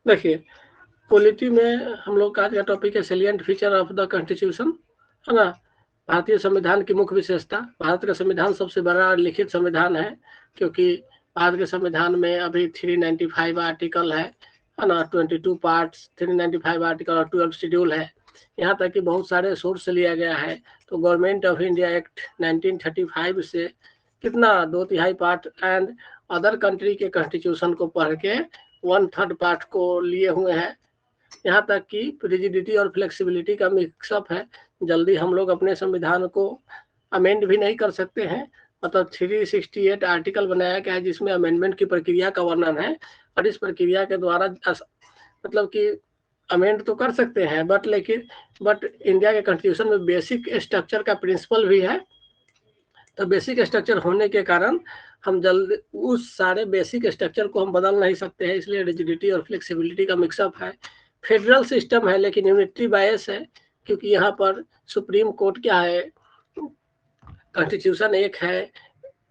देखिए, पॉलिटी में हम लोग का आज का टॉपिक है salient feature of the constitution, है ना। भारतीय संविधान की मुख्य विशेषता। भारत का संविधान सबसे बड़ा लिखित संविधान है, क्योंकि भारत के संविधान में अभी 395 आर्टिकल है ना, 22 पार्ट्स, 395 आर्टिकल और 12 शेड्यूल है। यहाँ तक कि बहुत सारे सोर्स से लिया गया है। तो गवर्नमेंट ऑफ इंडिया एक्ट 1935 से कितना 2/3 पार्ट एंड अदर कंट्री के कॉन्स्टिट्यूशन को पढ़ के 1/3 पार्ट को लिए हुए हैं। यहाँ तक कि रिजिडिटी और फ्लेक्सिबिलिटी का मिक्सअप है। जल्दी हम लोग अपने संविधान को अमेंड भी नहीं कर सकते हैं। मतलब 368 आर्टिकल बनाया गया है जिसमें अमेंडमेंट की प्रक्रिया का वर्णन है, और इस प्रक्रिया के द्वारा मतलब कि अमेंड तो कर सकते हैं, बट इंडिया के कॉन्स्टिट्यूशन में बेसिक स्ट्रक्चर का प्रिंसिपल भी है। तो बेसिक स्ट्रक्चर होने के कारण हम जल्द उस सारे बेसिक स्ट्रक्चर को हम बदल नहीं सकते हैं, इसलिए रिजिडिटी और फ्लेक्सिबिलिटी का मिक्सअप है। फेडरल सिस्टम है लेकिन यूनिटरी बायस है, क्योंकि यहाँ पर सुप्रीम कोर्ट क्या है, कॉन्स्टिट्यूशन एक है,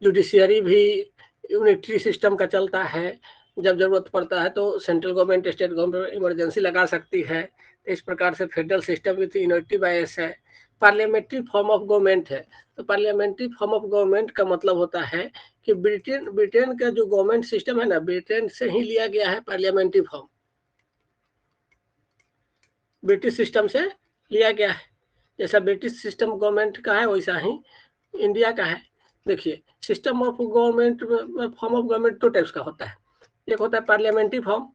जुडिशियरी भी यूनिटरी सिस्टम का चलता है। जब जरूरत पड़ता है तो central government state government emergency लगा सकती है। तो इस प्रकार से federal system with unitary bias है। पार्लियामेंट्री फॉर्म ऑफ गवर्नमेंट है। तो पार्लियामेंट्री फॉर्म ऑफ गवर्नमेंट का मतलब होता है कि ब्रिटेन का जो गवर्नमेंट सिस्टम है ना, ब्रिटेन से ही लिया गया है पार्लियामेंट्री फॉर्म, ब्रिटिश सिस्टम से लिया गया है। जैसा ब्रिटिश सिस्टम गवर्नमेंट का है वैसा ही इंडिया का है। देखिए, सिस्टम ऑफ गवर्नमेंट में फॉर्म ऑफ गवर्नमेंट 2 टाइप्स का होता है। एक होता है पार्लियामेंट्री फॉर्म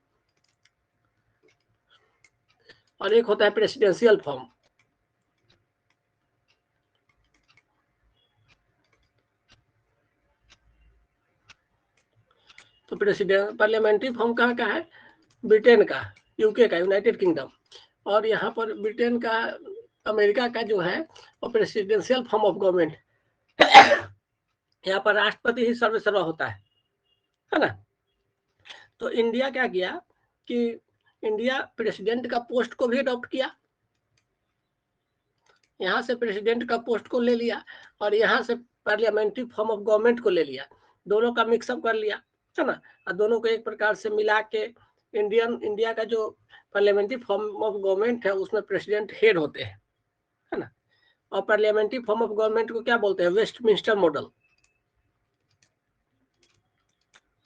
और एक होता है प्रेसिडेंशियल फॉर्म। तो पार्लियामेंट्री फॉर्म कहाँ का है? ब्रिटेन का, यूके का, यूनाइटेड किंगडम। और यहाँ पर ब्रिटेन का, अमेरिका का जो है वो प्रेसिडेंशियल फॉर्म ऑफ गवर्नमेंट। यहाँ पर राष्ट्रपति ही सर्वसर्वा होता है ना। तो इंडिया क्या किया कि इंडिया प्रेसिडेंट का पोस्ट को भी अडॉप्ट किया, यहाँ से प्रेसिडेंट का पोस्ट को ले लिया और यहाँ से पार्लियामेंट्री फॉर्म ऑफ गवर्नमेंट को ले लिया, दोनों का मिक्सअप कर लिया, है ना। और दोनों को एक प्रकार से मिला के इंडिया का जो पार्लियामेंट्री फॉर्म ऑफ गवर्नमेंट है उसमें प्रेसिडेंट हेड होते हैं, है ना। और पार्लियामेंट्री फॉर्म ऑफ गवर्नमेंट को क्या बोलते हैं? Westminster model,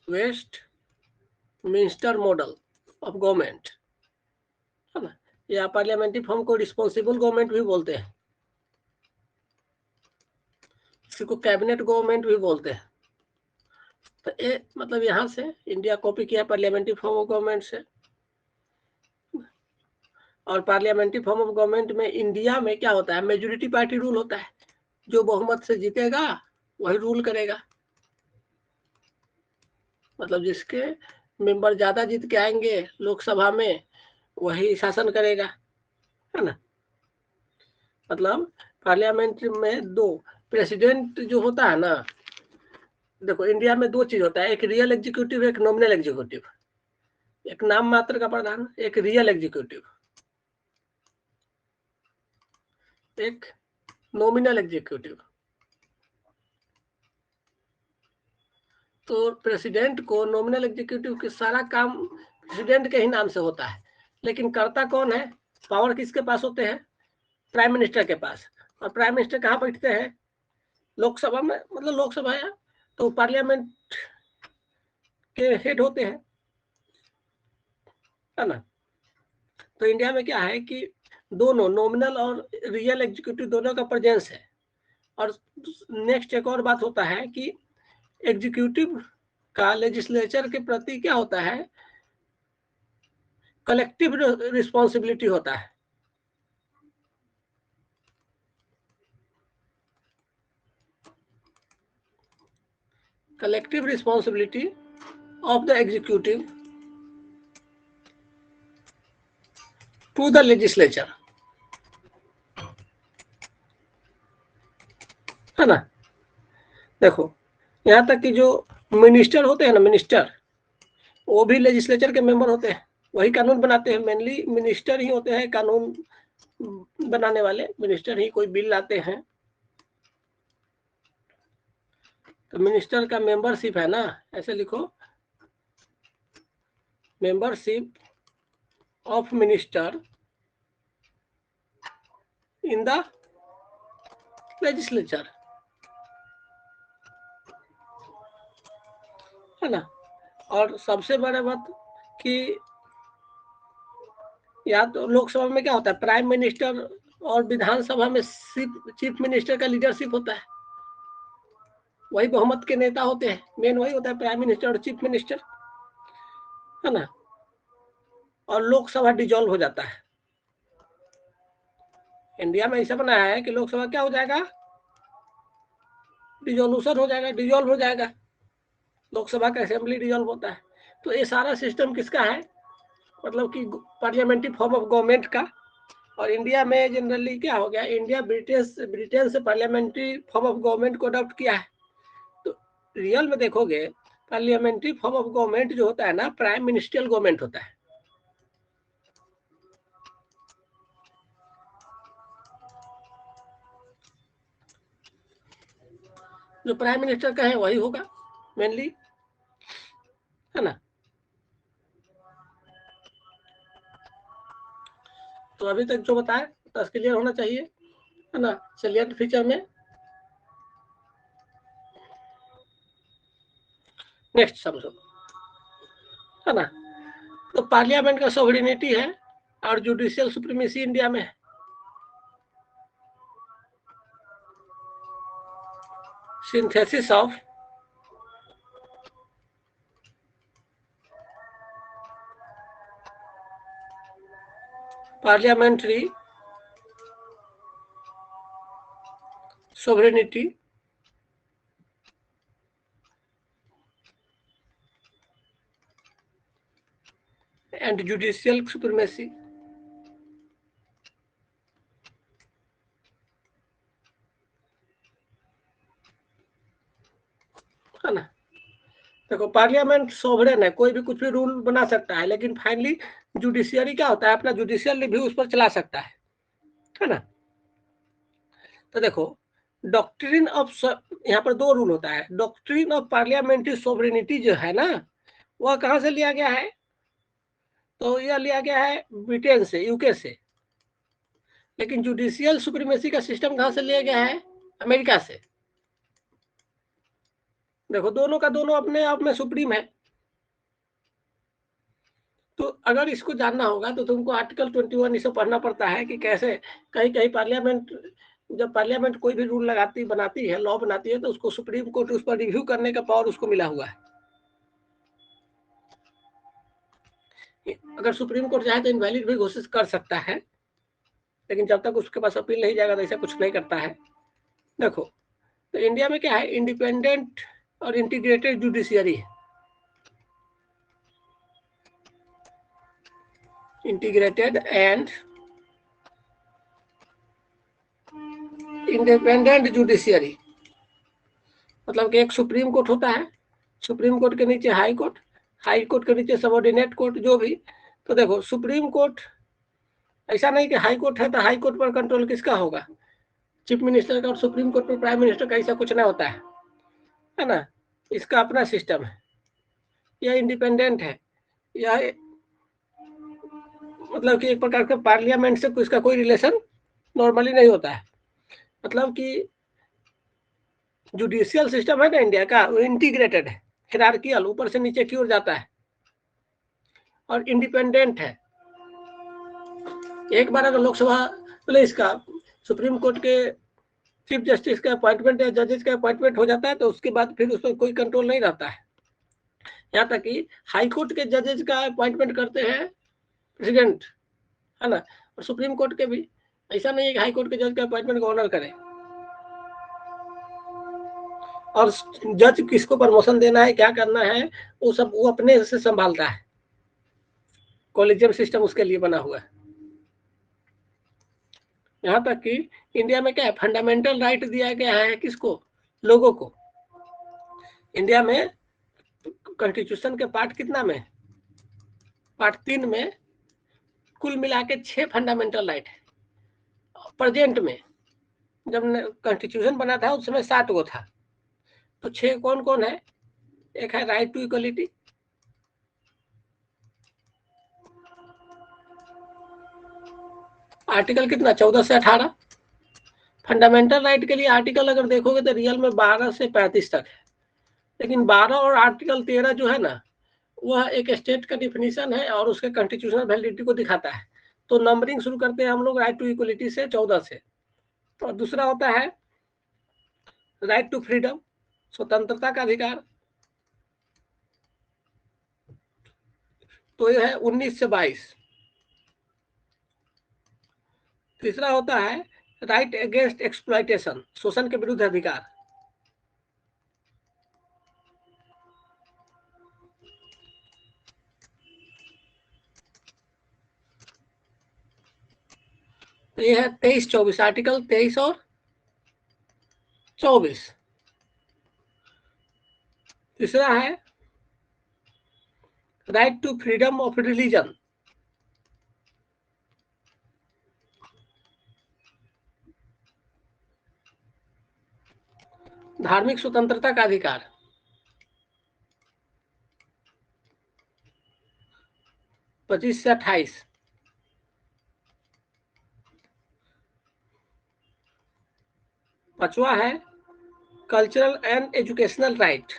Westminster model of government, है ना। या पार्लियामेंट्री फॉर्म को रिस्पॉन्सिबल गवर्नमेंट भी बोलते हैं, इसी को कैबिनेट गवर्नमेंट भी बोलते हैं। तो ये मतलब यहाँ से इंडिया कॉपी किया पार्लियामेंट्री फॉर्म ऑफ गवर्नमेंट से। और पार्लियामेंट्री फॉर्म ऑफ गवर्नमेंट में इंडिया में क्या होता है? मेजोरिटी पार्टी रूल होता है, जो बहुमत से जीतेगा वही रूल करेगा। मतलब जिसके मेंबर ज्यादा जीत के आएंगे लोकसभा में वही शासन करेगा, है ना। मतलब पार्लियामेंट में दो प्रेसिडेंट जो होता है ना, देखो इंडिया में 2 चीज होता है, एक रियल एग्जीक्यूटिव, एक नॉमिनल एग्जीक्यूटिव। एक नाम मात्र का प्रधान, एक रियल एग्जीक्यूटिव, एक नॉमिनल एग्जीक्यूटिव। तो प्रेसिडेंट को, नॉमिनल एग्जीक्यूटिव के सारा काम प्रेसिडेंट के ही नाम से होता है, लेकिन करता कौन है? पावर किसके पास होते हैं? प्राइम मिनिस्टर के पास। और प्राइम मिनिस्टर कहाँ बैठते हैं? लोकसभा में, मतलब लोकसभा है तो पार्लियामेंट के हेड होते हैं, है ना। तो इंडिया में क्या है कि दोनों नॉमिनल और रियल एग्जीक्यूटिव दोनों का प्रेजेंस है। और नेक्स्ट एक और बात होता है कि एग्जीक्यूटिव का लेजिस्लेचर के प्रति क्या होता है? कलेक्टिव रिस्पॉन्सिबिलिटी होता है। collective responsibility of the executive to the legislature, है ना। देखो, यहाँ तक कि जो मिनिस्टर होते हैं ना, मिनिस्टर, वो भी लेजिस्लेचर के मेंबर होते हैं, वही कानून बनाते हैं। मेनली मिनिस्टर ही होते हैं कानून बनाने वाले, मिनिस्टर ही कोई बिल लाते हैं। तो मिनिस्टर का मेंबरशिप है ना, ऐसे लिखो, membership of minister in the legislature, है ना। और सबसे बड़ा बात कि या तो लोकसभा में क्या होता है, प्राइम मिनिस्टर, और विधानसभा में चीफ मिनिस्टर का लीडरशिप होता है, वही बहुमत के नेता होते हैं, मेन वही होता है, प्राइम मिनिस्टर और चीफ मिनिस्टर, है ना। और लोकसभा डिजॉल्व हो जाता है। इंडिया में ऐसा बनाया है कि लोकसभा क्या हो जाएगा, डिजोल्यूशन हो जाएगा, डिजॉल्व हो जाएगा, लोकसभा का असेंबली डिजॉल्व होता है। तो ये सारा सिस्टम किसका है, मतलब कि पार्लियामेंट्री फॉर्म ऑफ गवर्नमेंट का। और इंडिया में जनरली क्या हो गया, इंडिया ब्रिटेन से पार्लियामेंट्री फॉर्म ऑफ गवर्नमेंट को अडॉप्ट किया है। तो रियल में देखोगे पार्लियामेंट्री फॉर्म ऑफ गवर्नमेंट जो होता है ना, प्राइम मिनिस्ट्रियल गवर्नमेंट होता है। जो प्राइम मिनिस्टर का है वही होगा मेनली, है ना। तो अभी तक जो बताया बस क्लियर होना चाहिए, है ना। सैलिएंट फीचर में नेक्स्ट समझो, है ना। तो पार्लियामेंट का सोवरेनिटी है और जुडिशियल सुप्रीमेसी इंडिया में है। Synthesis of parliamentary sovereignty and judicial supremacy, है ना। देखो पार्लियामेंट सोवरेन है, कोई भी कुछ भी रूल बना सकता है, लेकिन फाइनली जुडिशियरी क्या होता है, अपना जुडिशियल रिव्यू उस पर चला सकता है ना। तो देखो डॉक्ट्रिन ऑफ, यहाँ पर दो रूल होता है। डॉक्ट्रिन ऑफ पार्लियामेंट्री सोवरेनिटी जो है ना, वह कहाँ से लिया गया है, तो यह लिया गया है ब्रिटेन से, यूके से। लेकिन जुडिशियल सुप्रीमेसी का सिस्टम कहाँ से लिया गया है, अमेरिका से। देखो दोनों का दोनों अपने आप में सुप्रीम है। तो अगर इसको जानना होगा तो तुमको आर्टिकल 21 इसे पढ़ना पड़ता है कि कैसे कहीं कहीं पार्लियामेंट, जब पार्लियामेंट कोई भी रूल लगाती बनाती है, लॉ बनाती है, तो उसको सुप्रीम कोर्ट उस पर रिव्यू करने का पावर उसको मिला हुआ है। अगर सुप्रीम कोर्ट चाहे तो इनवैलिड भी घोषित कर सकता है, लेकिन जब तक उसके पास अपील नहीं जाएगा तो ऐसा कुछ नहीं करता है। देखो तो इंडिया में क्या है, इंडिपेंडेंट और इंटीग्रेटेड जुडिशियरी है। इंटीग्रेटेड एंड इंडिपेंडेंट जुडिशियरी, मतलब कि एक सुप्रीम कोर्ट होता है, सुप्रीम कोर्ट के नीचे हाई कोर्ट, हाई कोर्ट के नीचे सबऑर्डिनेट कोर्ट, जो भी। तो देखो सुप्रीम कोर्ट, ऐसा नहीं कि हाई कोर्ट है तो हाई कोर्ट पर कंट्रोल किसका होगा, चीफ मिनिस्टर का, और सुप्रीम कोर्ट पर प्राइम मिनिस्टर का, ऐसा कुछ नहीं होता है ना। इसका अपना सिस्टम है, यह इंडिपेंडेंट है, यह मतलब कि एक प्रकार का पार्लियामेंट से इसका कोई रिलेशन नॉर्मली नहीं होता है। मतलब कि जुडिशियल सिस्टम है ना इंडिया का, वो इंटीग्रेटेड है, हिरार्कियल, ऊपर से नीचे की ओर जाता है, और इंडिपेंडेंट है। एक बार अगर लोकसभा मतलब इसका सुप्रीम कोर्ट के चीफ जस्टिस का अपॉइंटमेंट या जजेस का अपॉइंटमेंट हो जाता है, तो उसके बाद फिर उस पर कोई कंट्रोल नहीं रहता है। यहाँ तक कि हाई कोर्ट के जजेस का अपॉइंटमेंट करते हैं प्रेसिडेंट, है ना। और सुप्रीम कोर्ट के भी ऐसा नहीं है कि हाई कोर्ट के जज का अपॉइंटमेंट गवर्नर करे। और जज किसको प्रमोशन देना है, क्या करना है, वो सब वो अपने से संभालता है। कॉलेजियम सिस्टम उसके लिए बना हुआ है। यहाँ तक कि इंडिया में क्या है, फंडामेंटल राइट दिया गया है किसको, लोगों को। इंडिया में कॉन्स्टिट्यूशन के पार्ट कितना में, पार्ट 3 में कुल मिला के 6 फंडामेंटल राइट है। प्रेजेंट में जब कॉन्स्टिट्यूशन बना था उस समय 7 गो था, तो 6 कौन कौन है, एक है राइट टू इक्वलिटी, आर्टिकल कितना 14 से 18। फंडामेंटल राइट के लिए आर्टिकल अगर देखोगे तो रियल में 12 से 35 तक है, लेकिन 12 और आर्टिकल 13 जो है ना, वह एक स्टेट का डिफिनीशन है और उसके कॉन्स्टिट्यूशनल वैलिडिटी को दिखाता है। तो नंबरिंग शुरू करते हैं हम लोग राइट टू इक्वलिटी से 14 से। और दूसरा होता है राइट टू फ्रीडम, स्वतंत्रता का अधिकार, तो यह है 19 से 22। तीसरा होता है राइट अगेंस्ट एक्सप्लॉयटेशन, शोषण के विरुद्ध अधिकार, तो ये है 23-24, आर्टिकल 23 और 24। तीसरा है right to freedom of religion, धार्मिक स्वतंत्रता का अधिकार, 25 से 28। पांचवा है कल्चरल एंड एजुकेशनल राइट,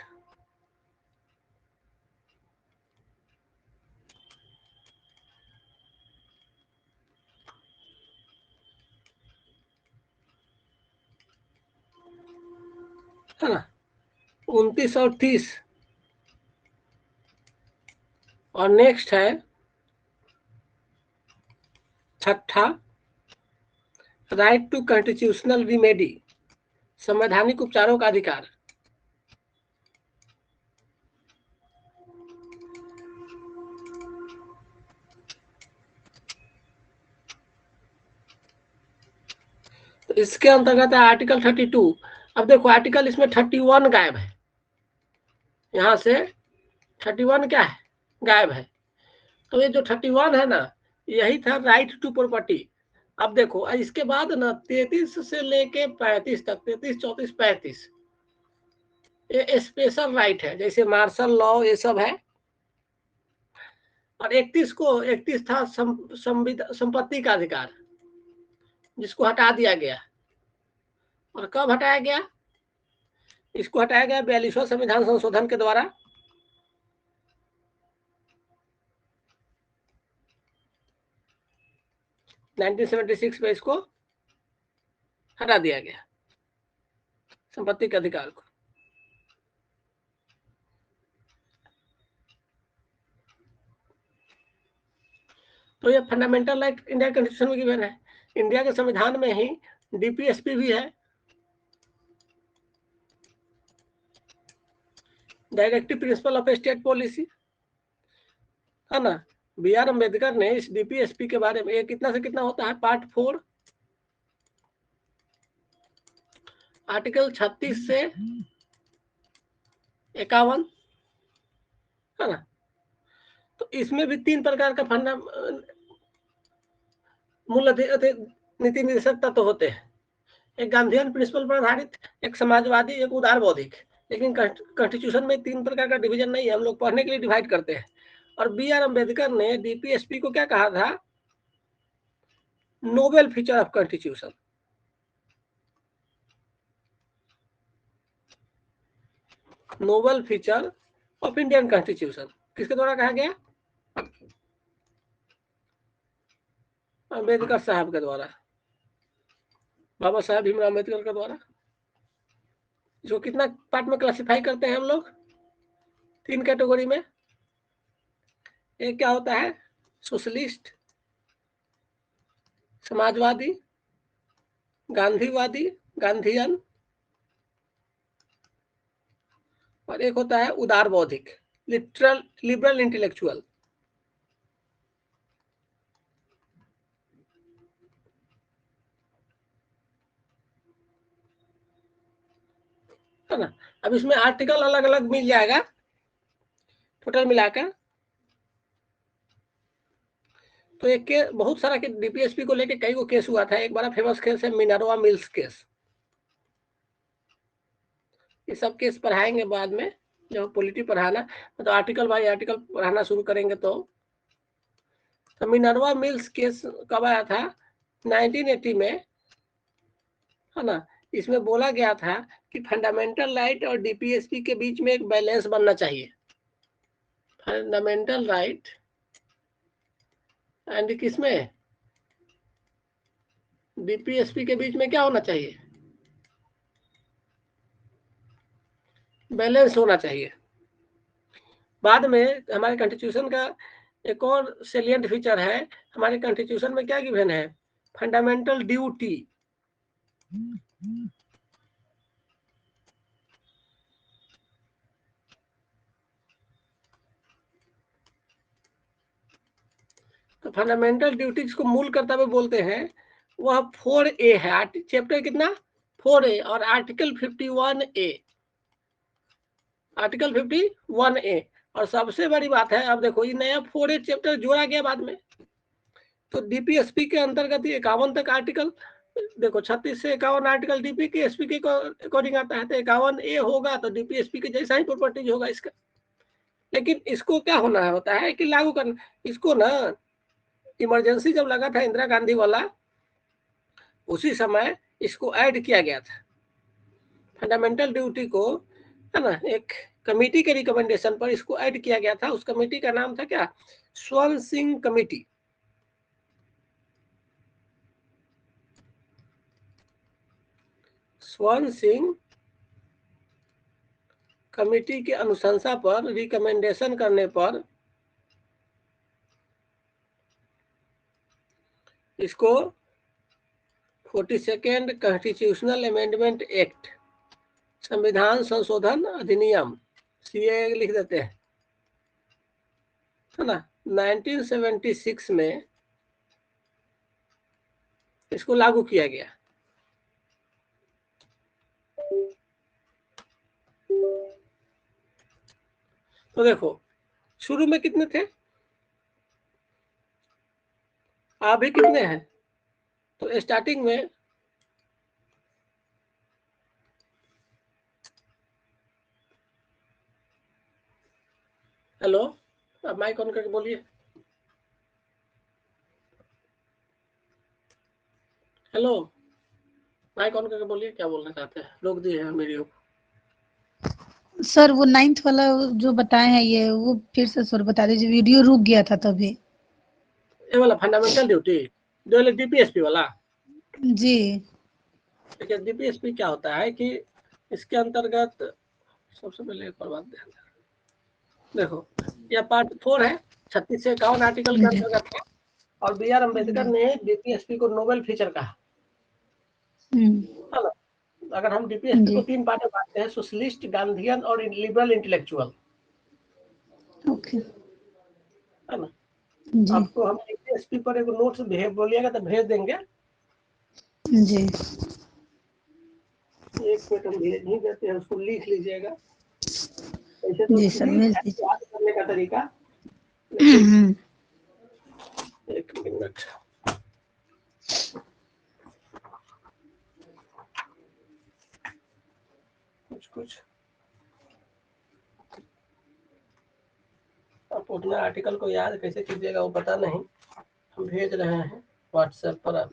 है ना, 29 और 30। और नेक्स्ट है छठा राइट टू कॉन्स्टिट्यूशनल रिमेडी, संवैधानिक उपचारों का अधिकार। तो इसके अंतर्गत है आर्टिकल 32। अब देखो आर्टिकल इसमें 31 गायब है, यहां से 31 क्या है, गायब है। तो ये जो 31 है ना, यही था राइट टू प्रॉपर्टी। अब देखो इसके बाद ना 33 से लेके 35 तक, 33, 34, 35, ये स्पेशल राइट है, जैसे मार्शल लॉ ये सब है। और 31 था संपत्ति का अधिकार, जिसको हटा दिया गया। और कब हटाया गया, इसको हटाया गया 42वां संविधान संशोधन के द्वारा। नाइनटीन 76 में इसको हटा दिया गया, संपत्ति के अधिकार को। तो ये फंडामेंटल राइट इंडिया कॉन्स्टिट्यूशन में गिवन है। इंडिया के संविधान में ही डीपीएसपी भी है, directive principle of state policy, है ना। बी आर अम्बेडकर ने इस डीपीएसपी के बारे में, ये कितना से कितना होता है, पार्ट 4 आर्टिकल 36 से 51, है ना। तो इसमें भी 3 प्रकार का फंडा मूल नीति निर्देशक तत्व होते हैं, एक गांधीयन प्रिंसिपल पर आधारित, एक समाजवादी, एक उदार बौद्धिक। लेकिन कॉन्स्टिट्यूशन में 3 प्रकार का डिवीजन नहीं है, हम लोग पढ़ने के लिए डिवाइड करते हैं। और बी आर अम्बेडकर ने डीपीएसपी को क्या कहा था, Nobel feature of constitution. Nobel feature of Indian constitution किसके द्वारा कहा गया, अम्बेडकर साहब के द्वारा, बाबा साहब भीमराव अम्बेडकर के द्वारा। जो कितना पार्ट में क्लासिफाई करते हैं हम लोग, 3 कैटेगरी में। एक क्या होता है, सोशलिस्ट, समाजवादी, गांधीवादी, गांधीयन, और एक होता है उदार बौद्धिक, लिबरल इंटेलेक्चुअल। है ना। अब इसमें आर्टिकल अलग अलग मिल जाएगा, टोटल मिलाकर। तो एक के बहुत सारा के डीपीएसपी को लेके कई को केस हुआ था। एक बड़ा फेमस केस है मिनरवा मिल्स केस। ये सब केस पढ़ाएंगे बाद में, जब पॉलिटी पढ़ाना तो आर्टिकल बाय आर्टिकल पढ़ाना शुरू करेंगे। तो मिनरवा मिल्स केस कब आया था, 1980 में, है ना, इसमें बोला गया था कि फंडामेंटल राइट और डीपीएसपी के बीच में एक बैलेंस बनना चाहिए। फंडामेंटल राइट एंड किसमें, डीपीएसपी के बीच में क्या होना चाहिए, बैलेंस होना चाहिए। बाद में हमारे कॉन्स्टिट्यूशन का एक और सेलिएंट फीचर है, हमारे कॉन्स्टिट्यूशन में क्या गिवन है, फंडामेंटल ड्यूटी। तो फंडामेंटल ड्यूटीज को मूल कर्तव्य बोलते हैं, वह 4A है, चैप्टर कितना 4A, और आर्टिकल 51A, आर्टिकल 51A। और सबसे बड़ी बात है, अब देखो ये नया 4A चैप्टर जोड़ा गया बाद में, तो डीपीएसपी के अंतर्गत 51 तक आर्टिकल, देखो 36 से 51 आर्टिकल डीपीएसपी के अकॉर्डिंग आता है, तो 51A होगा तो डीपीएसपी के जैसा ही प्रॉपर्टीज होगा इसका। लेकिन इसको क्या होना होता है कि लागू करना, इसको ना इमरजेंसी जब लगा था इंदिरा गांधी वाला, उसी समय इसको ऐड किया गया था फंडामेंटल ड्यूटी को, है ना, एक कमेटी के रिकमेंडेशन पर इसको ऐड किया गया था। उस कमेटी का नाम था क्या, स्वर्ण सिंह कमेटी। स्वर्ण सिंह कमेटी के अनुशंसा पर, रिकमेंडेशन करने पर इसको 42nd कॉन्स्टिट्यूशनल अमेंडमेंट एक्ट, संविधान संशोधन अधिनियम, सीए लिख देते हैं, है ना, 1976 में इसको लागू किया गया। तो देखो शुरू में कितने थे, अभी कितने हैं, तो स्टार्टिंग में हेलो, अब माइक ऑन करके बोलिए, हेलो, माइक ऑन करके बोलिए, क्या बोलना चाहते हैं, रोक दिए हैं वीडियो। सर वो 9th वाला जो बताए हैं ये, वो फिर से सर बता दीजिए, वीडियो रुक गया था तभी। ये वाला फंडामेंटल ड्यूटी जो डीपीएसपी वाला, जी देखिए डीपीएसपी क्या होता है कि इसके अंतर्गत सबसे पहले एक और बात ध्यान दें, देखो यह पार्ट 4 है, 36 से 51 आर्टिकल के अंतर्गत है, और बी आर अम्बेडकर ने डीपीएसपी को नोबेल फीचर कहा। अगर हम डीपीएसपी को 3 पार्ट में बांटते हैं, सोशलिस्ट, गांधीयन और लिबरल इंटेलेक्चुअल, ओके, है ना। आपको हम डीपीएसपी पर एक नोट्स भेज बोलिएगा तो भेज देंगे जी। एक मिनट हम भेज नहीं देते हैं, उसको लिख लीजिएगा। ऐसे तो जी सर, भेज दीजिए। याद करने का तरीका, लेकिन एक मिनट, कुछ आप उतना आर्टिकल को याद कैसे कीजिएगा वो पता नहीं, हम भेज रहे हैं व्हाट्सएप पर आप।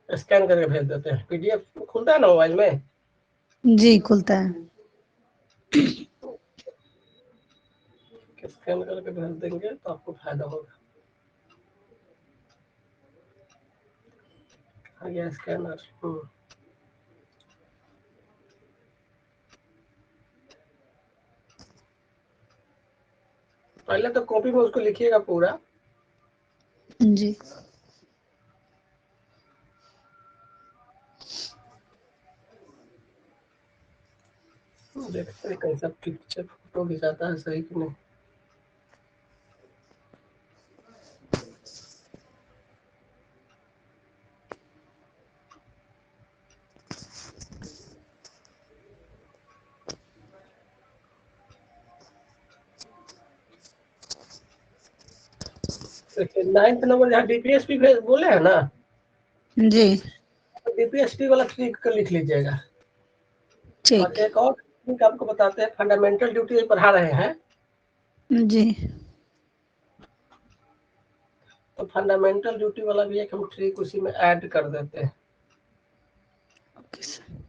स्कैन करके भेज देते हैं, पीडीएफ खुलता है ना मोबाइल में, जी खुलता है। स्कैन करके भेज देंगे तो आपको फायदा होगा। आ गया स्कैनर। पहले तो कॉपी में उसको लिखिएगा पूरा, जी देखते हैं कैसा पिक्चर फोटो खिंचाता है सही कि नहीं। देखिए 9th नंबर जहाँ डीपीएसपी बोले हैं ना, जी डीपीएसपी वाला ट्रिक कर लिख लीजिएगा। और ठीक। एक और ट्रिक आपको बताते हैं, फंडामेंटल ड्यूटी पढ़ा रहे हैं, जी। तो फंडामेंटल ड्यूटी वाला भी एक हम ट्रिक उसी में ऐड कर देते हैं। Okay sir.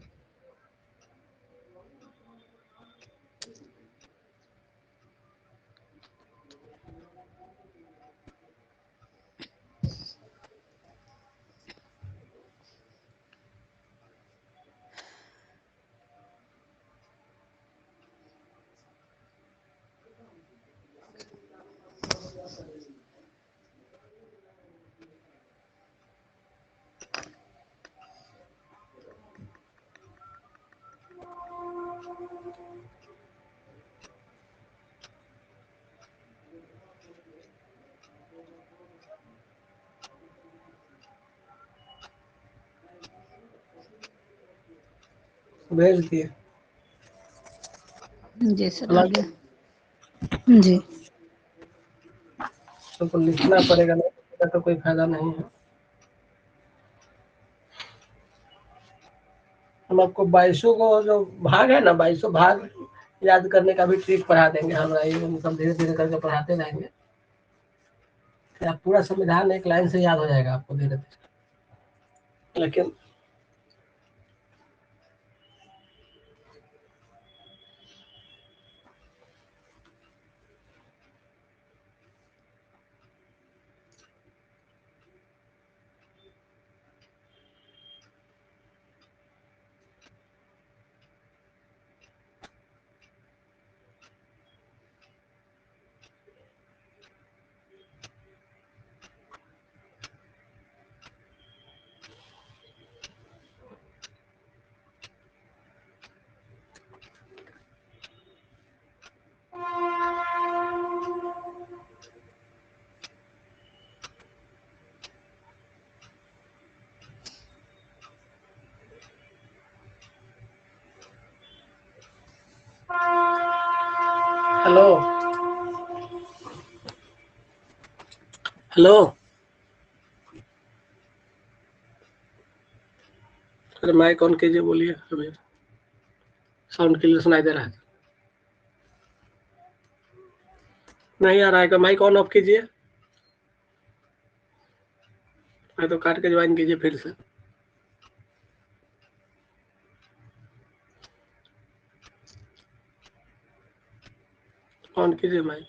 भेज दिए। जी सर, आ गया। जी। तो लिखना पड़ेगा, नहीं तो कोई फायदा नहीं है। हम आपको 22 को जो भाग है ना, 22 भाग याद करने का भी ट्रिक पढ़ा देंगे। हम सब धीरे धीरे करके पढ़ाते रहेंगे, आप पूरा संविधान एक लाइन से याद हो जाएगा आपको धीरे धीरे। लेकिन हेलो हेलो, अरे माइक ऑन कीजिए, बोलिए। अभी साउंड क्लियर सुनाई दे रहा है? नहीं आ रहा है, माइक ऑन ऑफ कीजिए, मैं तो काट के ज्वाइन कीजिए फिर से। ऑन कीजिए माइक।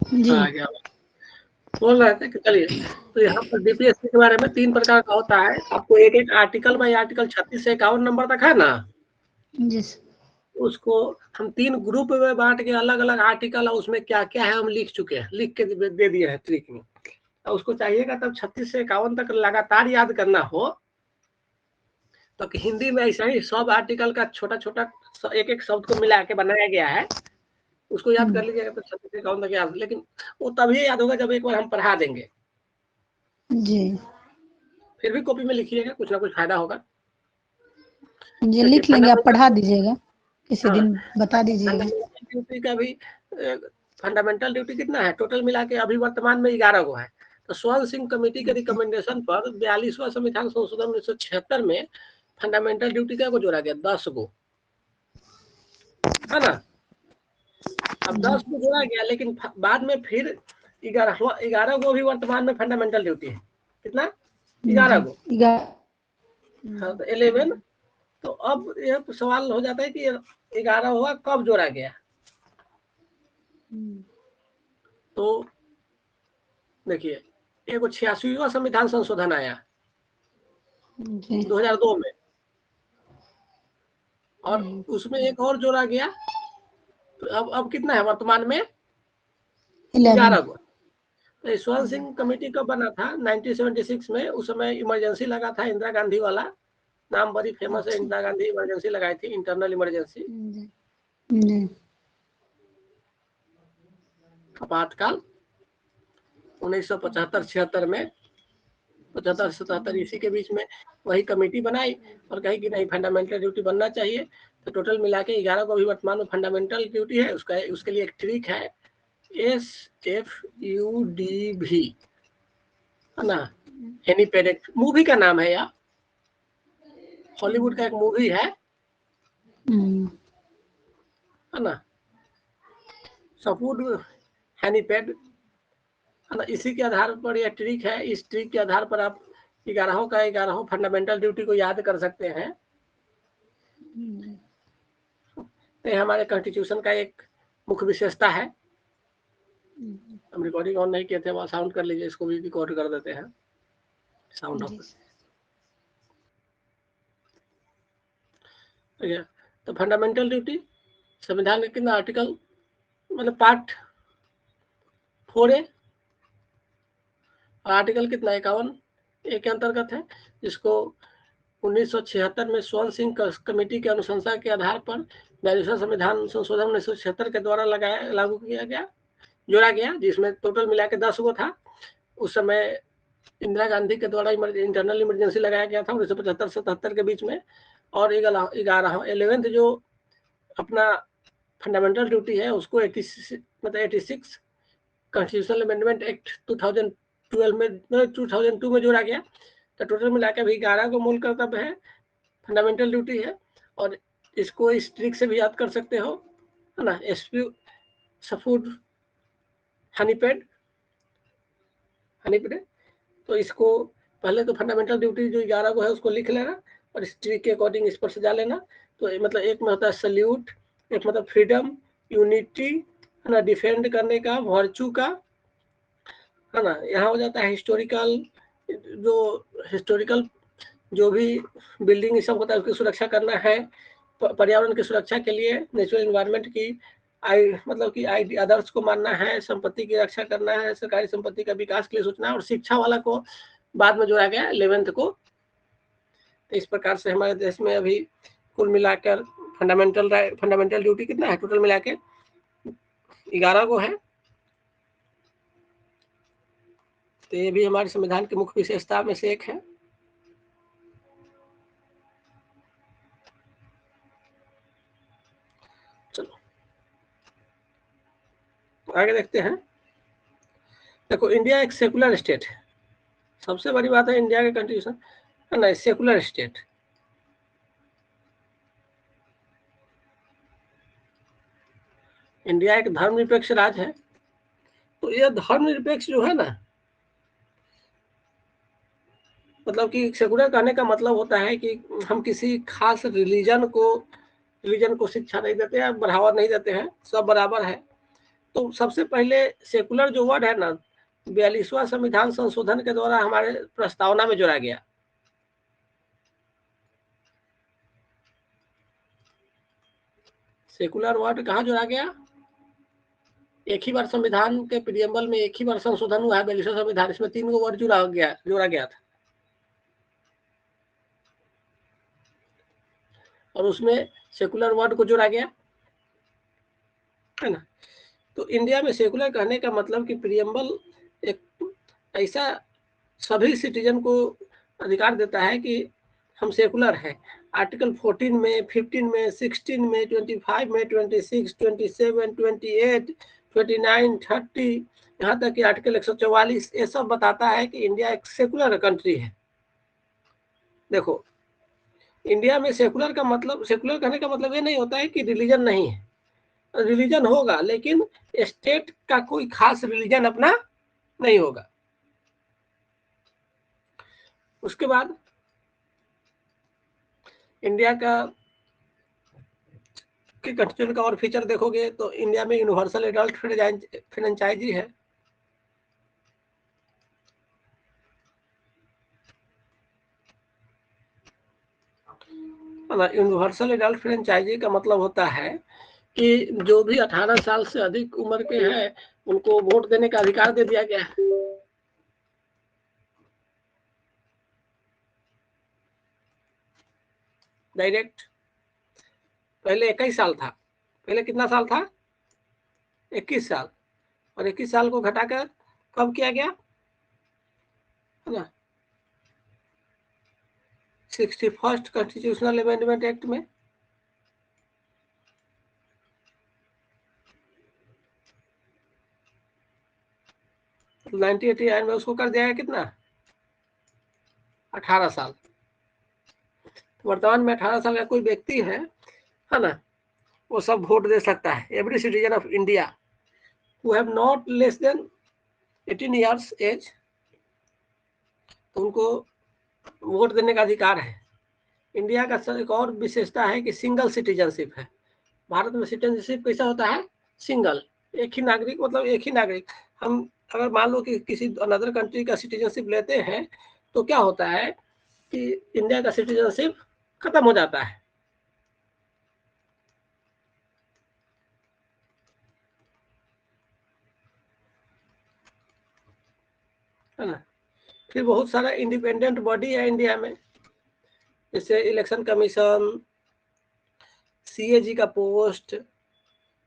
जी। आ गया। बोल रहे थे कि चलिए, तो यहाँ पर डीपीएससी के बारे में 3 प्रकार का होता है। आपको एक एक आर्टिकल बाई आर्टिकल 36 से 51 नंबर तक है ना, जी सर। उसको हम 3 ग्रुप में बांट के अलग अलग आर्टिकल और उसमें क्या क्या है हम लिख चुके हैं, लिख के दे दिए हैं ट्रिक में। और उसको चाहिएगा तब 36 से 51 तक लगातार याद करना हो तो हिंदी में ऐसा ही सब आर्टिकल का छोटा छोटा एक एक शब्द को मिला के बनाया गया है, उसको याद कर लीजिएगा तो 36 से 51 तक याद। लेकिन वो तभी याद होगा जब एक बार हम पढ़ा देंगे। जी। फिर भी कॉपी में लिखिएगा, कुछ ना कुछ फायदा होगा। जी लिख लेंगे, आप पढ़ा दीजिएगा किसी हाँ, दिन, बता दीजिएगा। फंडामेंटल ड्यूटी का भी फंडामेंटल ड्यूटी कितना है टोटल मिला के, अभी वर्तमान में 11 गो है। तो स्वर्ण सिंह कमेटी के रिकमेंडेशन पर 42वां संविधान संशोधन 1976 में फंडामेंटल ड्यूटी का को जोड़ा गया 10 गो, है ना। अब 10 को जोड़ा गया, लेकिन बाद में फिर 11 गो भी वर्तमान में फंडामेंटल ड्यूटी है। कितना? 11 गो। हाँ, तो 11। तो अब यह सवाल हो जाता है कि 11 हुआ कब जोड़ा गया। तो देखिए, एगो 86वां संविधान संशोधन आया 2002 में, और उसमें एक और जोड़ा गया। तो अब कितना है वर्तमान में? 11 गो। तो स्वर्ण सिंह कमेटी कब बना था? 1976 में। उस समय इमरजेंसी लगा था, इंदिरा गांधी वाला, नाम बड़ी फेमस है। इंदिरा गांधी इमरजेंसी लगाई थी, इंटरनल इमरजेंसी, आपातकाल 1975-76 में, 75-77 इसी के बीच में वही कमेटी बनाई और कही कि नहीं फंडामेंटल ड्यूटी बनना चाहिए। तो टोटल मिला के 11 को भी वर्तमान में फंडामेंटल ड्यूटी है। उसके लिए एक ट्रिक है, SFUDV, है ना। एनी पेरेंट मूवी का नाम है यार, हॉलीवुड का एक मूवी है ना। सफूड हैनीपेड, है ना। इसी के आधार पर यह ट्रिक है, इस ट्रिक के आधार पर आप 11 फंडामेंटल ड्यूटी को याद कर सकते हैं। तो ये हमारे कॉन्स्टिट्यूशन का एक मुख्य विशेषता है। हम रिकॉर्डिंग ऑन नहीं किए थे, वहाँ साउंड कर लीजिए, इसको भी रिकॉर्ड कर देते हैं, साउंड ऑफ। ठीक है, तो फंडामेंटल ड्यूटी संविधान के कितना आर्टिकल, मतलब पार्ट 4A और आर्टिकल कितना 51A के अंतर्गत है, जिसको 1976 में स्वर्ण सिंह कमेटी के अनुशंसा के आधार पर 42वां संविधान संशोधन 1976 के द्वारा लागू किया गया, जोड़ा गया, जिसमें टोटल मिला के 10 गो था। उस समय इंदिरा गांधी के द्वारा इंटरनल इमरजेंसी लगाया गया था 1975 से 77 के बीच में। और 11वें जो अपना फंडामेंटल ड्यूटी है उसको 86 कॉन्स्टिट्यूशनल अमेंडमेंट एक्ट 2002 में जोड़ा गया। तो टोटल मिला के अभी 11 को मूल कर्तव्य है, फंडामेंटल ड्यूटी है। और इसको इस ट्रिक से भी याद कर सकते हो, है ना। सफूड हनीपेड, तो इसको पहले तो फंडामेंटल ड्यूटी जो 11 को है उसको लिख लेना और इस ट्रिक के अकॉर्डिंग इस पर सजा लेना। तो मतलब एक में होता है सल्यूट, एक मतलब फ्रीडम, यूनिटी, है ना, डिफेंड करने का, वर्चू का, है ना। यहाँ हो जाता है हिस्टोरिकल जो भी बिल्डिंग सब होता है उसकी सुरक्षा करना है, पर्यावरण की सुरक्षा के लिए, नेचुरल इन्वायरमेंट की मतलब कि आदर्श को मानना है, संपत्ति की रक्षा करना है, सरकारी संपत्ति का विकास के लिए सोचना है। और शिक्षा वाला को बाद में जोड़ा गया 11th को। तो इस प्रकार से हमारे देश में अभी कुल मिलाकर फंडामेंटल ड्यूटी कितना है, टोटल मिला के 11 को है। तो ये भी हमारे संविधान की मुख्य विशेषता में से एक है। चलो आगे देखते हैं। देखो, इंडिया एक सेकुलर स्टेट है, सबसे बड़ी बात है इंडिया के कॉन्स्टिट्यूशन, है ना, सेकुलर स्टेट। इंडिया एक धर्मनिरपेक्ष राज्य है। तो यह धर्मनिरपेक्ष जो है ना, मतलब कि सेकुलर कहने का मतलब होता है कि हम किसी खास रिलीजन को शिक्षा नहीं देते हैं, बढ़ावा नहीं देते हैं, सब बराबर है। तो सबसे पहले सेकुलर जो वर्ड है ना, 42वां संविधान संशोधन के द्वारा हमारे प्रस्तावना में जोड़ा गया। सेकुलर वर्ड कहाँ जोड़ा गया? एक ही बार संविधान के प्रियम्बल में एक ही बार संशोधन हुआ है 42वां संविधान, इसमें 3 गो वर्ड जोड़ा गया था। और उसमें सेकुलर वर्ड को जोड़ा गया, है ना। तो इंडिया में सेकुलर कहने का मतलब कि प्रियम्बल एक ऐसा सभी सिटीजन को अधिकार देता है कि हम सेकुलर हैं। आर्टिकल 14 में, 15 में, 16 में, 25 में, 26, 27, 28, 29, 30, यहाँ तक कि आर्टिकल 144 ये सब बताता है कि इंडिया एक सेकुलर कंट्री है। देखो, इंडिया में सेकुलर कहने का मतलब ये नहीं होता है कि रिलीजन नहीं है, रिलीजन होगा, लेकिन स्टेट का कोई खास रिलीजन अपना नहीं होगा। उसके बाद इंडिया का कॉन्स्टिट्यूशन का और फीचर देखोगे तो इंडिया में यूनिवर्सल एडल्ट फ्रेंचाइजी है। यूनिवर्सल एडल्ट फ्रेंचाइजी का मतलब होता है कि जो भी 18 साल से अधिक उम्र के हैं उनको वोट देने का अधिकार दे दिया गया है। डायरेक्ट। पहले 21 साल था, पहले कितना साल था? 21 साल। और 21 साल को घटाकर कब किया गया, है ना, 61st कॉन्स्टिट्यूशनल अमेंडमेंट एक्ट में। तो 1989 में उसको कर दिया गया कितना, 18 साल। तो वर्तमान में 18 साल का कोई व्यक्ति है ना, वो सब वोट दे सकता है। Every citizen of India who have not less than 18 years age, तो उनको वोट देने का अधिकार है। इंडिया का एक और विशेषता है कि सिंगल सिटीजनशिप है। भारत में सिटीजनशिप कैसा होता है? सिंगल, एक ही नागरिक, मतलब एक ही नागरिक। हम अगर मान लो कि किसी अनदर कंट्री का सिटीजनशिप लेते हैं तो क्या होता है कि इंडिया का सिटीजनशिप खत्म हो जाता है ना। फिर बहुत सारा इंडिपेंडेंट बॉडी है इंडिया में, जैसे इलेक्शन कमीशन, सीएजी का पोस्ट,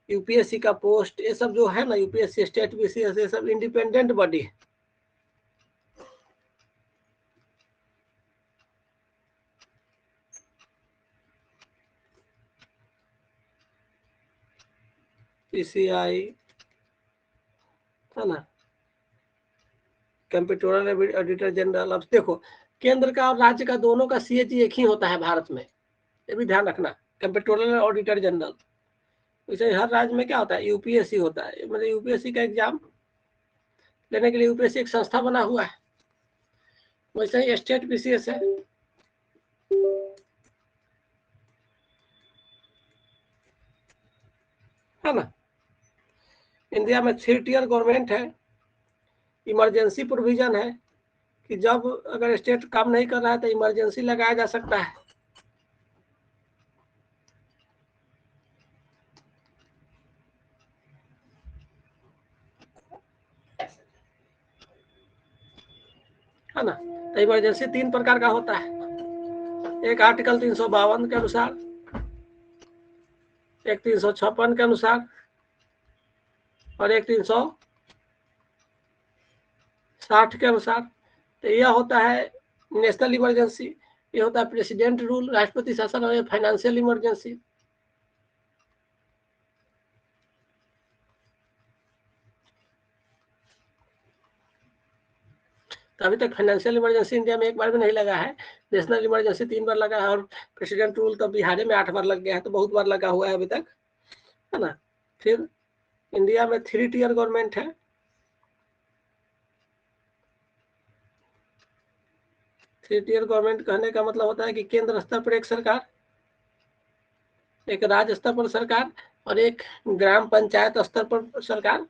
यूपीएससी का पोस्ट, ये सब जो है ना, यूपीएससी, स्टेट बीसीएस, ये सब इंडिपेंडेंट बॉडी है। पीसीआई है ना, कंप्यूटरल ऑडिटर जनरल। अब देखो, केंद्र का और राज्य का दोनों का सीएजी एक ही होता है भारत में, ये भी ध्यान रखना, कंप्यूटरल ऑडिटर जनरल। वैसे हर राज्य में क्या होता है? यूपीएससी होता है, मतलब यूपीएससी का एग्जाम लेने के लिए यूपीएससी एक संस्था बना हुआ है। वैसे ही स्टेट बीसीएस है ना। इंडिया में 3 टियर गवर्नमेंट है। इमरजेंसी प्रोविजन है कि जब अगर स्टेट काम नहीं कर रहा है तो इमरजेंसी लगाया जा सकता है। है ना। तो इमरजेंसी 3 प्रकार का होता है। एक आर्टिकल 352 के अनुसार, एक 356 के अनुसार, और एक 360 के अनुसार। तो यह होता है नेशनल इमरजेंसी, ये होता है प्रेसिडेंट रूल, राष्ट्रपति शासन, और फाइनेंशियल इमरजेंसी। तो अभी तक फाइनेंशियल इमरजेंसी इंडिया में एक बार भी नहीं लगा है। नेशनल इमरजेंसी 3 बार लगा है, और प्रेसिडेंट रूल तो बिहार में 8 बार लग गया है, तो बहुत बार लगा हुआ है अभी तक, है ना। फिर इंडिया में 3 टियर गवर्नमेंट है। 3 टियर गवर्नमेंट कहने का मतलब होता है कि केंद्र स्तर पर एक सरकार, एक राज्य स्तर पर सरकार, और एक ग्राम पंचायत स्तर पर सरकार।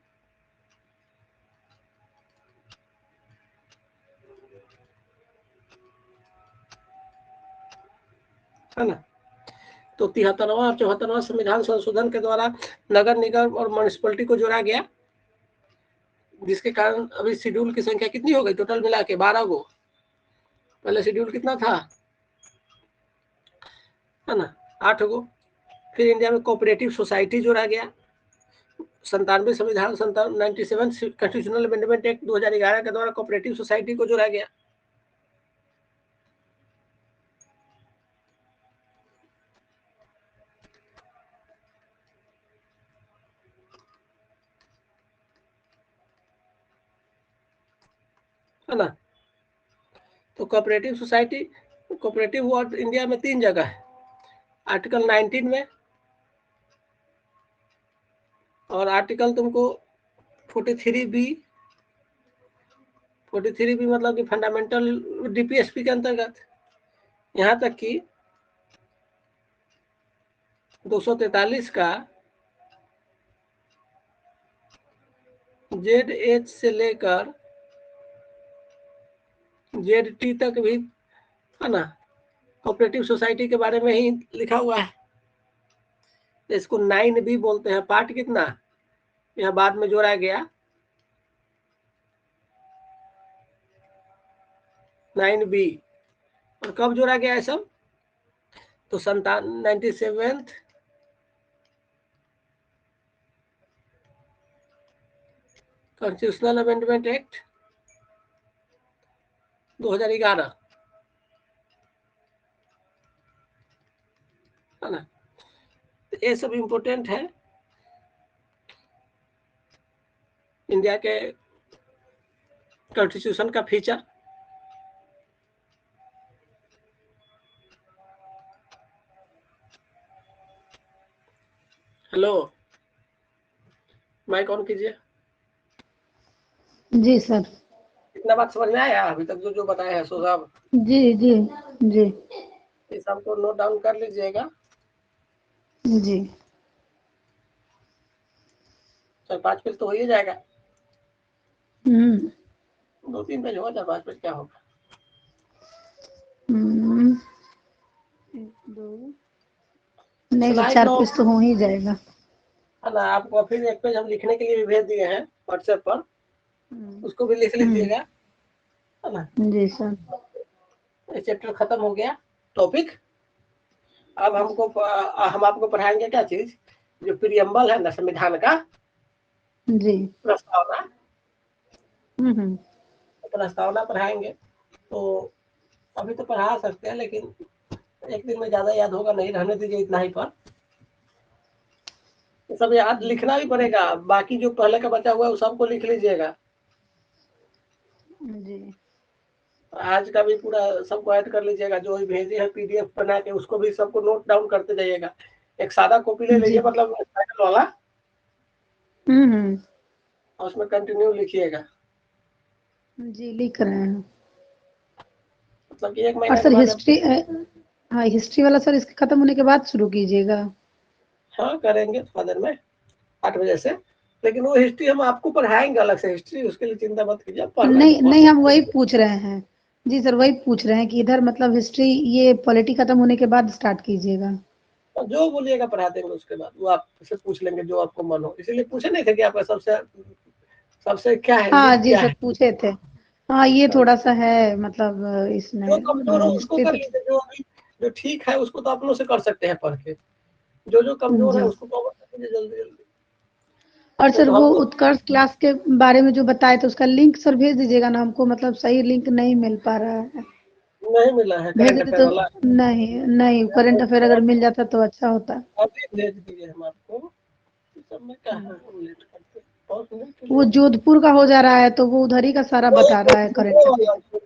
है ना। तो 73वां और 74वां संविधान संशोधन के द्वारा नगर निगम और म्यूनिसिपैलिटी को जोड़ा गया, जिसके कारण अभी शेड्यूल की संख्या कितनी हो गई टोटल मिला के? 12 गो। पहले शेड्यूल कितना था? है ना, 8 गो। फिर इंडिया में कोऑपरेटिव सोसाइटी जोड़ा गया। 97 संविधान 97 कॉन्स्टिट्यूशनल अमेंडमेंट एक्ट 2011 के द्वारा कोऑपरेटिव सोसाइटी को जोड़ा गया। है ना। तो cooperative society, cooperative word India में 3 जगह है, आर्टिकल 19 में, और आर्टिकल तुमको 43B, 43B मतलब कि फंडामेंटल डीपीएसपी के अंतर्गत, यहाँ तक कि 243 का ZH से लेकर ZT तक भी, है ना, कोऑपरेटिव सोसाइटी के बारे में ही लिखा हुआ है। इसको 9B बोलते हैं। पार्ट कितना यह बाद में जोड़ा गया, 9B। और कब जोड़ा गया है सब? तो 97 कॉन्स्टिट्यूशनल अमेंडमेंट एक्ट 2011, है ना। तो ये सब इम्पोर्टेंट है इंडिया के कॉन्स्टिट्यूशन का फीचर। हेलो, माइक ऑन कीजिए। जी सर। इतना बात समझ में आया अभी तक जो जो बताया है सो साहब? जी जी जी ये सबको नोट डाउन कर लीजिएगा। जी। 4-5 पेज तो हो ही जाएगा। 2-3 पेज होगा, 4-5 पेज क्या होगा। 1 2 नहीं सर, स्लाइड 4 नो पेज तो हो ही जाएगा। है ना, आपको फिर एक पेज हम लिखने के लिए भी भेज दिए हैं व्हाट्सएप पर, उसको भी लिख लीजिएगा, है ना। जी सर। ये चैप्टर खत्म हो गया टॉपिक। अब हम आपको पढ़ाएंगे क्या चीज, जो प्रियम्बल है ना संविधान का जी। प्रस्तावना, हम्म। प्रस्तावना पढ़ाएंगे। तो अभी तो पढ़ा सकते हैं, लेकिन एक दिन में ज्यादा याद होगा नहीं, रहने दीजिए इतना ही पर। सब याद लिखना भी पड़ेगा, बाकी जो पहले का बचा हुआ है वो सबको लिख लीजिएगा। जी। आज का भी पूरा सबको ऐड कर लीजिएगा, जो भी भेजे है पीडीएफ बना के उसको भी सबको नोट डाउन करते जाइएगा। एक सादा कॉपी ले जी। लीजिए, मतलब टाइटल वाला, हम्म। और उसमें कंटिन्यू लिखिएगा। जी लिख रहे हैं। मतलब कि 1 और महीना के सर बाद जब, हिस्ट्री, हाँ हिस्ट्री वाला सर इसके खत्म होने के बाद शुरू कीजिएगा। हाँ करेंगे थोड़ा देर में 8 बजे से। लेकिन वो हिस्ट्री हम आपको पढ़ाएंगे अलग से हिस्ट्री, उसके लिए चिंता मत कीजिए, आप पढ़ना है तो नहीं पढ़ नहीं, हम सकते वही हैं। पूछ रहे हैं। जी सर, वही पूछ रहे हैं कि इधर मतलब हिस्ट्री ये पॉलिटी खत्म होने के बाद स्टार्ट कीजिएगा। और जो बोलिएगा पढ़ा देंगे, उसके बाद वो आपसे पूछ लेंगे जो आपको मन हो। इसीलिए पूछे नहीं थे कि आपका सबसे सबसे क्या है, हाँ वीक जी क्या सर है। पूछे थे। हाँ ये थोड़ा सा है मतलब इसमें जो कमजोर हो उसको हिस्ट्री कर तो। लीजिए, जो अभी जो ठीक है उसको तो अपनों से कर सकते हैं पढ़ के। जो जो कमजोर है जी। उसको कवर कर दीजिए जल्दी जल्दी। और नहीं सर तो वो हमको उत्कर्ष क्लास के बारे में जो बताए थे उसका लिंक सर भेज दीजिएगा ना, हमको मतलब सही लिंक नहीं मिल पा रहा है। नहीं मिला है भेज करंट देते अफेयर तो। वाला। नहीं नहीं, करंट अफेयर अगर मिल जाता तो अच्छा होता। अभी भेज दिए हम आपको। इस सब में कहाँ लेट करते, 5 मिनट के वो लिए। जोधपुर का हो जा रहा है तो वो उधर ही का सारा बता रहा है करंट अफेयर।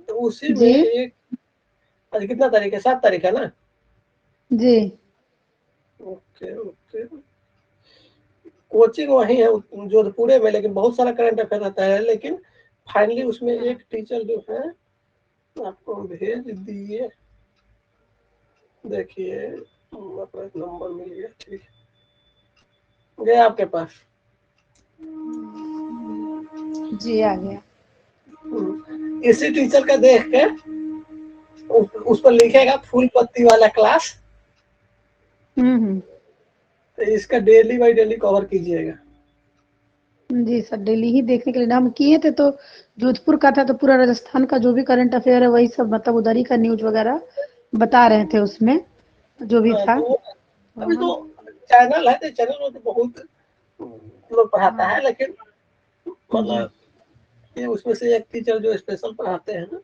तो उसी में जी एक, आज कितना तारीख है, 7 तारीख है ना। जी। Okay okay. कोचिंग वही है जोधपुर में, लेकिन बहुत सारा करंट अफेयर रहता है। लेकिन फाइनली उसमें एक टीचर जो है आपको भेज दिए, देखिए अपना एक नंबर मिल गया, ठीक गया आपके पास। जी आ गया। इसी टीचर का देख के उस पर लिखेगा फूल पत्ती वाला क्लास। हम्म। तो इसका डेली बाई डेली कवर कीजिएगा। जी सर डेली ही देखने के लिए ना हम किए थे, तो जोधपुर का था तो पूरा राजस्थान का जो भी करंट अफेयर है वही सब मतलब उधर ही का न्यूज वगैरह बता रहे थे उसमें जो भी हाँ, था। तो तो अभी तो हम। चैनल है, तो चैनल में तो बहुत लोग पढ़ाता हाँ है, लेकिन जी। मतलब ये उसमें से एक टीचर जो स्पेशल पढ़ाते हैं ना,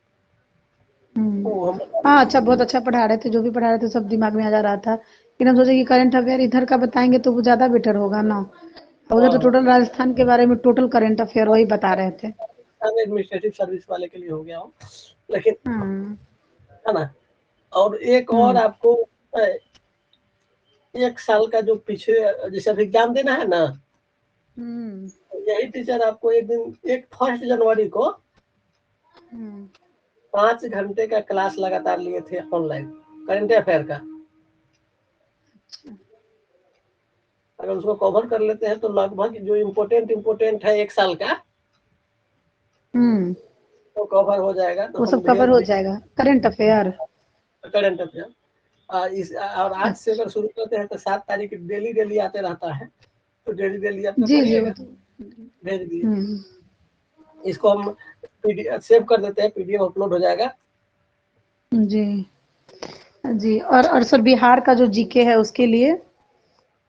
हम्म। वो हम बता हाँ देंगे। अच्छा, बहुत अच्छा पढ़ा रहे थे, जो भी पढ़ा रहे थे सब दिमाग में आ जा रहा था, लेकिन हम सोचे कि करंट अफेयर इधर का बताएंगे तो वो ज्यादा बेटर होगा ना। और उधर हाँ तो हाँ, टोटल राजस्थान के बारे में टोटल करंट अफेयर वही बता रहे थे। एडमिनिस्ट्रेटिव सर्विस वाले के लिए हो गया हो, लेकिन हम्म। है ना। और एक और हम्म। आपको 1 साल का जो पीछे, जैसे अभी एग्जाम देना है ना, हम्म। यही टीचर आपको एक दिन, एक 1 जनवरी को हम्म। 5 घंटे का क्लास लगातार लिए थे ऑनलाइन करंट अफेयर का। अगर उसको कवर कर लेते हैं तो लगभग जो इम्पोर्टेंट है 1 साल का, हम्म। वो कवर हो जाएगा। तो वो हम सब भेज कवर हो दिए जाएगा करंट अफेयर। Current affair. इस और आज से अच्छा। अगर शुरू करते हैं तो 7 तारीख डेली डेली आते रहता है, तो डेली डेली आपका जी जी वो पढ़िएगा। तो। भेज दिए। हम्म। इसको हम पीडीएफ सेव कर देते हैं, पीडीएफ अपलोड हो जाएगा। जी जी। और सर बिहार का जो जीके है उसके लिए।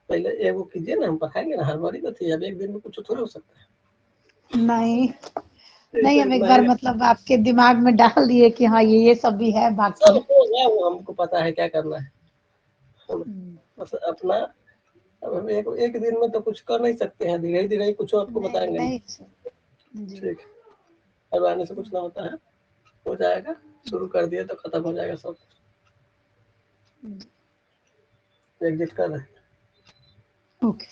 पहले एगो कीजिए ना, हम पढ़ाएंगे ना, हमारी तो थी, अब एक दिन में कुछ थोड़ा हो सकता है। नहीं ये नहीं, तो हम एक इतना बार ही मतलब आपके दिमाग में डाल दिए कि हाँ ये सब भी है सब बाकी। होगा, वो हमको पता है क्या करना है। हम हम्म। बस अपना, अब हम एक एक दिन में तो कुछ कर नहीं सकते हैं, धीरे धीरे ही कुछ आपको नहीं बताएंगे ना। नहीं सर। जी। ठीक है, करवाने से कुछ ना होता है, हो जाएगा। शुरू कर दिए तो खत्म हो जाएगा सब। एग्जिट कर रहे हैं। ओके।